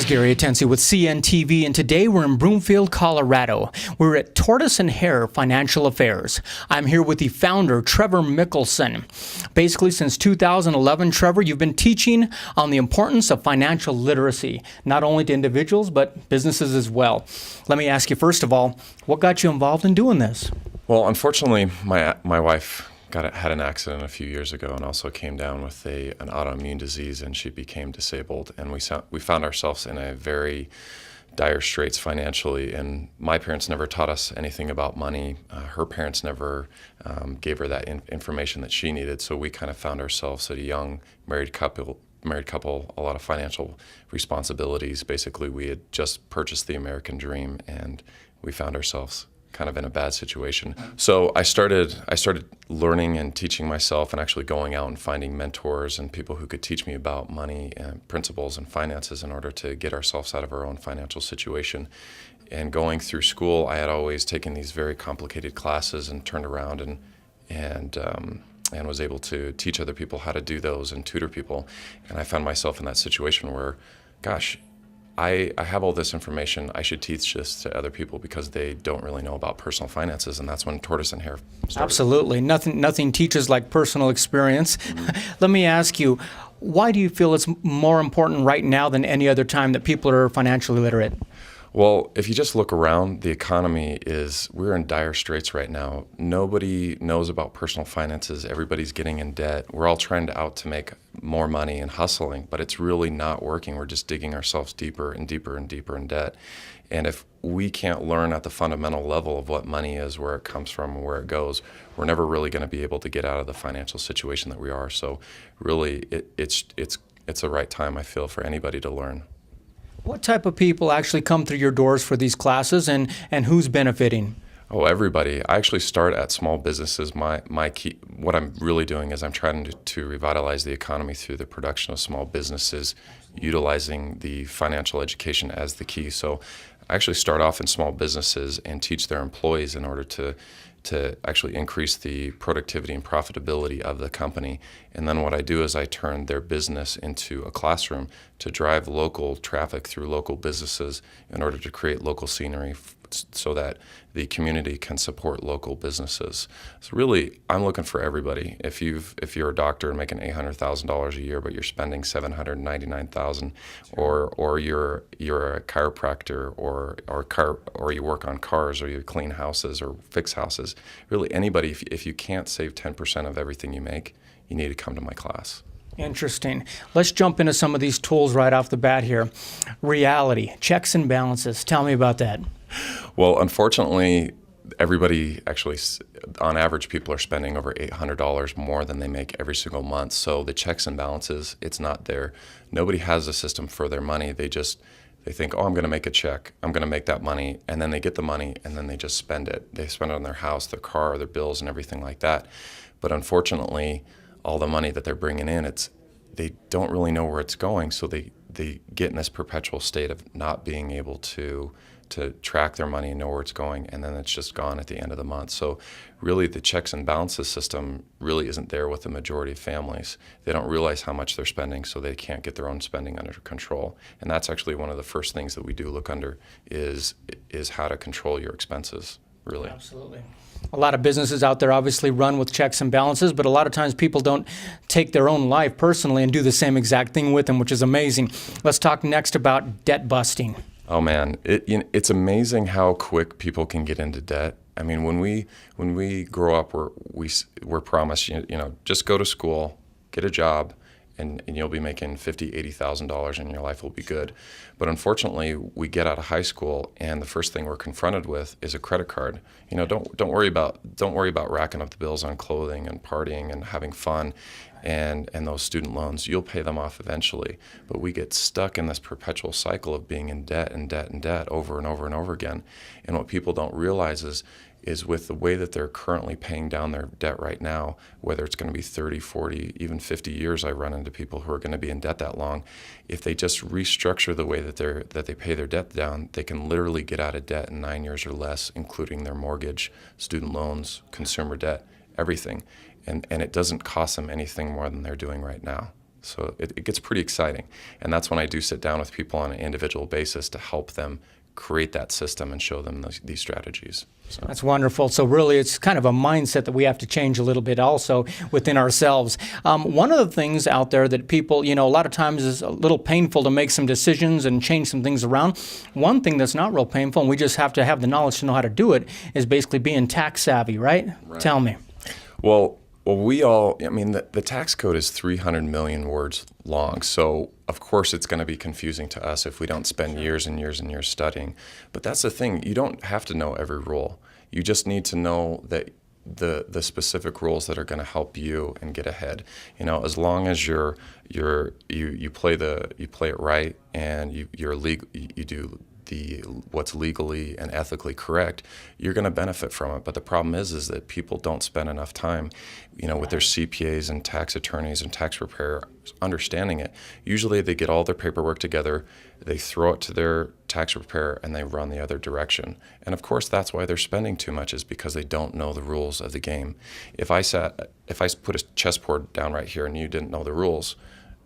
Gary Atensi with CNTV, and today we're in Broomfield, Colorado. We're at Tortoise and Hare Financial Affairs. I'm here with the founder, Trevor Mickelson. Basically, since 2011, Trevor, you've been teaching on the importance of financial literacy, not only to individuals, but businesses as well. Let me ask you, first of all, what got you involved in doing this? Well, unfortunately, my wife had an accident a few years ago and also came down with an autoimmune disease, and she became disabled. And we found ourselves in a very dire straits financially. And my parents never taught us anything about money. Her parents never gave her that information that she needed. So we kind of found ourselves at a young married couple, a lot of financial responsibilities. Basically, we had just purchased the American dream, and we found ourselves kind of in a bad situation. So I started learning and teaching myself, and actually going out and finding mentors and people who could teach me about money and principles and finances in order to get ourselves out of our own financial situation. And going through school, I had always taken these very complicated classes and turned around and was able to teach other people how to do those and tutor people. And I found myself in that situation where, gosh, I have all this information. I should teach this to other people because they don't really know about personal finances, and that's when Tortoise and Hare started. Absolutely. Nothing teaches like personal experience. Mm-hmm. Let me ask you, why do you feel it's more important right now than any other time that people are financially literate? Well, if you just look around, the economy we're in dire straits right now. Nobody knows about personal finances. Everybody's getting in debt. We're all trying to make more money and hustling, but it's really not working. We're just digging ourselves deeper and deeper and deeper in debt. And if we can't learn at the fundamental level of what money is, where it comes from, and where it goes, we're never really going to be able to get out of the financial situation that we are. So really, it's the right time, I feel, for anybody to learn. What type of people actually come through your doors for these classes, and who's benefiting? Oh, everybody. I actually start at small businesses. My key, what I'm really doing is I'm trying to revitalize the economy through the production of small businesses, utilizing the financial education as the key. So I actually start off in small businesses and teach their employees in order to actually increase the productivity and profitability of the company. And then what I do is I turn their business into a classroom to drive local traffic through local businesses in order to create local scenery so that the community can support local businesses. So really, I'm looking for everybody. If you're a doctor and making $800,000 a year, but you're spending $799,000, or you're a chiropractor, or you work on cars, or you clean houses or fix houses, really anybody. If you can't save 10% of everything you make, you need to come to my class. Interesting. Let's jump into some of these tools right off the bat here. Reality, checks and balances. Tell me about that. Well, unfortunately, everybody actually, on average, people are spending over $800 more than they make every single month. So the checks and balances, it's not there. Nobody has a system for their money. They think, oh, I'm going to make a check. I'm going to make that money. And then they get the money, and then they just spend it. They spend it on their house, their car, their bills, and everything like that. But unfortunately, all the money that they're bringing in, they don't really know where it's going. So they get in this perpetual state of not being able to track their money and know where it's going, and then it's just gone at the end of the month. So really, the checks and balances system really isn't there with the majority of families. They don't realize how much they're spending, so they can't get their own spending under control. And that's actually one of the first things that we do look under is how to control your expenses, really. Absolutely. A lot of businesses out there obviously run with checks and balances, but a lot of times people don't take their own life personally and do the same exact thing with them, which is amazing. Let's talk next about debt busting. Oh man, it's amazing how quick people can get into debt. I mean, when we grow up, we're promised, just go to school, get a job, and you'll be making $50,000, $80,000, and your life will be good. But unfortunately, we get out of high school, and the first thing we're confronted with is a credit card. Don't worry about racking up the bills on clothing and partying and having fun, and those student loans. You'll pay them off eventually. But we get stuck in this perpetual cycle of being in debt and debt and debt over and over and over again. And what people don't realize is with the way that they're currently paying down their debt right now, whether it's going to be 30, 40, even 50 years, I run into people who are going to be in debt that long. If they just restructure the way that they pay their debt down, they can literally get out of debt in 9 years or less, including their mortgage, student loans, consumer debt, everything. And it doesn't cost them anything more than they're doing right now. So it gets pretty exciting. And that's when I do sit down with people on an individual basis to help them create that system and show them these strategies. So. That's wonderful. So really, it's kind of a mindset that we have to change a little bit also within ourselves. One of the things out there that people, a lot of times is a little painful to make some decisions and change some things around. One thing that's not real painful, and we just have to have the knowledge to know how to do it, is basically being tax savvy, right? Tell me. Well, the tax code is 300 million words long. So, of course, it's going to be confusing to us if we don't spend years and years and years studying. But that's the thing. You don't have to know every rule. You just need to know that the specific rules that are going to help you and get ahead. As long as you play it right and you do what's legally and ethically correct, you're going to benefit from it. But the problem is that people don't spend enough time, with their CPAs and tax attorneys and tax preparers understanding it. Usually they get all their paperwork together, they throw it to their tax preparer, and they run the other direction. And of course, that's why they're spending too much, is because they don't know the rules of the game. If I put a chessboard down right here and you didn't know the rules,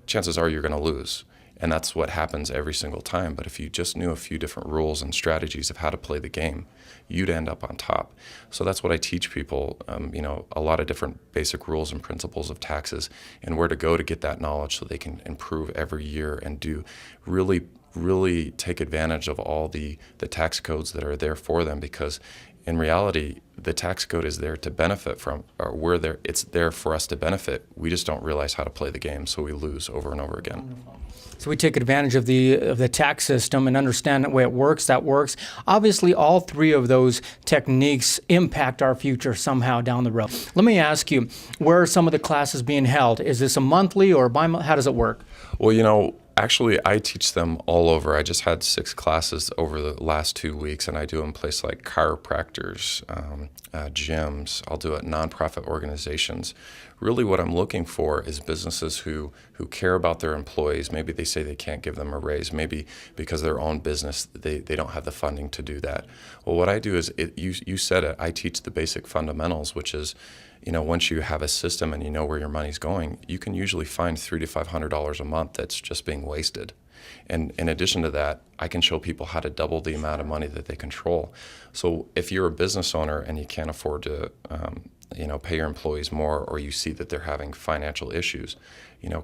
chances are you're going to lose. And that's what happens every single time. But if you just knew a few different rules and strategies of how to play the game, you'd end up on top. So that's what I teach people, a lot of different basic rules and principles of taxes and where to go to get that knowledge so they can improve every year and do really take advantage of all the tax codes that are there for them, because in reality, the tax code is there to benefit from, or it's there for us to benefit. We just don't realize how to play the game, so we lose over and over again. Wonderful. So we take advantage of the tax system and understand the way it works. That works. Obviously, all three of those techniques impact our future somehow down the road. Let me ask you, where are some of the classes being held? Is this a monthly or bi-monthly? How does it work? Well, actually, I teach them all over. I just had 6 classes over the last 2 weeks, and I do them in places like chiropractors, gyms. I'll do it nonprofit organizations. Really what I'm looking for is businesses who care about their employees. Maybe they say they can't give them a raise. Maybe because of their own business, they don't have the funding to do that. Well, what I do is, you said it, I teach the basic fundamentals, which is, once you have a system and you know where your money's going, you can usually find $300 to $500 a month that's just being wasted. And in addition to that, I can show people how to double the amount of money that they control. So if you're a business owner and you can't afford to pay your employees more, or you see that they're having financial issues,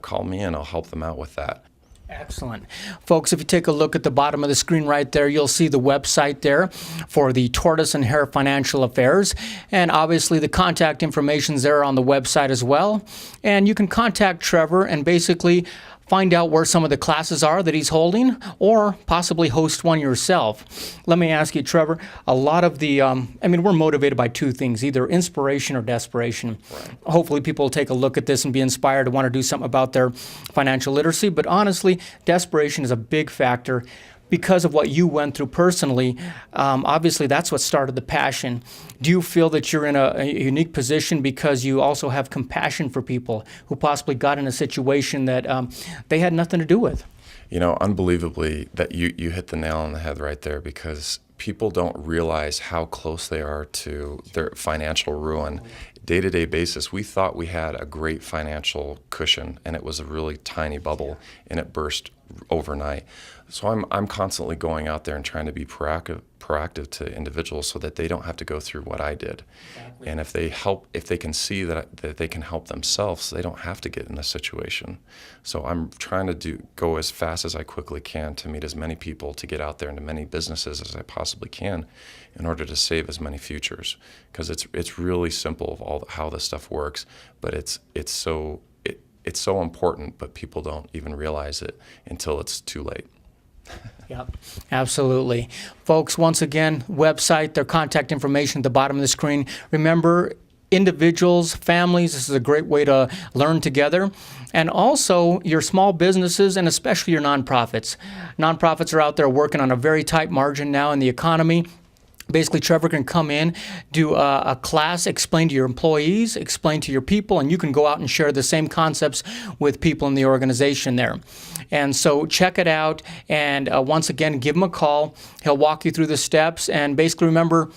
call me and I'll help them out with that. Excellent. Folks, if you take a look at the bottom of the screen right there, you'll see the website there for the Tortoise and Hare Financial Affairs. And obviously the contact information's there on the website as well. And you can contact Trevor and basically find out where some of the classes are that he's holding, or possibly host one yourself. Let me ask you, Trevor, a lot of the, we're motivated by 2 things, either inspiration or desperation. Right. Hopefully people will take a look at this and be inspired to want to do something about their financial literacy. But honestly, desperation is a big factor. Because of what you went through personally, obviously that's what started the passion. Do you feel that you're in a unique position because you also have compassion for people who possibly got in a situation that they had nothing to do with? Unbelievably, that you hit the nail on the head right there, because people don't realize how close they are to their financial ruin. Day-to-day basis, we thought we had a great financial cushion, and it was a really tiny bubble, and it burst overnight. So I'm constantly going out there and trying to be proactive to individuals so that they don't have to go through what I did. Exactly. And if they can see that they can help themselves, they don't have to get in a situation. So I'm trying to go as fast as I quickly can to meet as many people, to get out there into many businesses as I possibly can, in order to save as many futures. Because it's really simple of how this stuff works, but it's so important, but people don't even realize it until it's too late. Yep, absolutely. Folks, once again, website, their contact information at the bottom of the screen. Remember, individuals, families, this is a great way to learn together. And also your small businesses, and especially your nonprofits. Nonprofits are out there working on a very tight margin now in the economy. Basically, Trevor can come in, do a class, explain to your employees, explain to your people, and you can go out and share the same concepts with people in the organization there. And so check it out, and once again, give him a call. He'll walk you through the steps, and basically remember,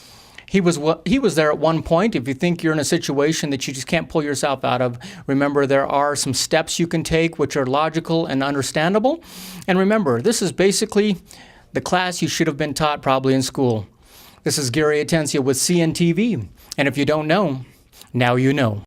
He was there at one point. If you think you're in a situation that you just can't pull yourself out of, remember there are some steps you can take which are logical and understandable. And remember, this is basically the class you should have been taught probably in school. This is Gary Atencia with CNTV. And if you don't know, now you know.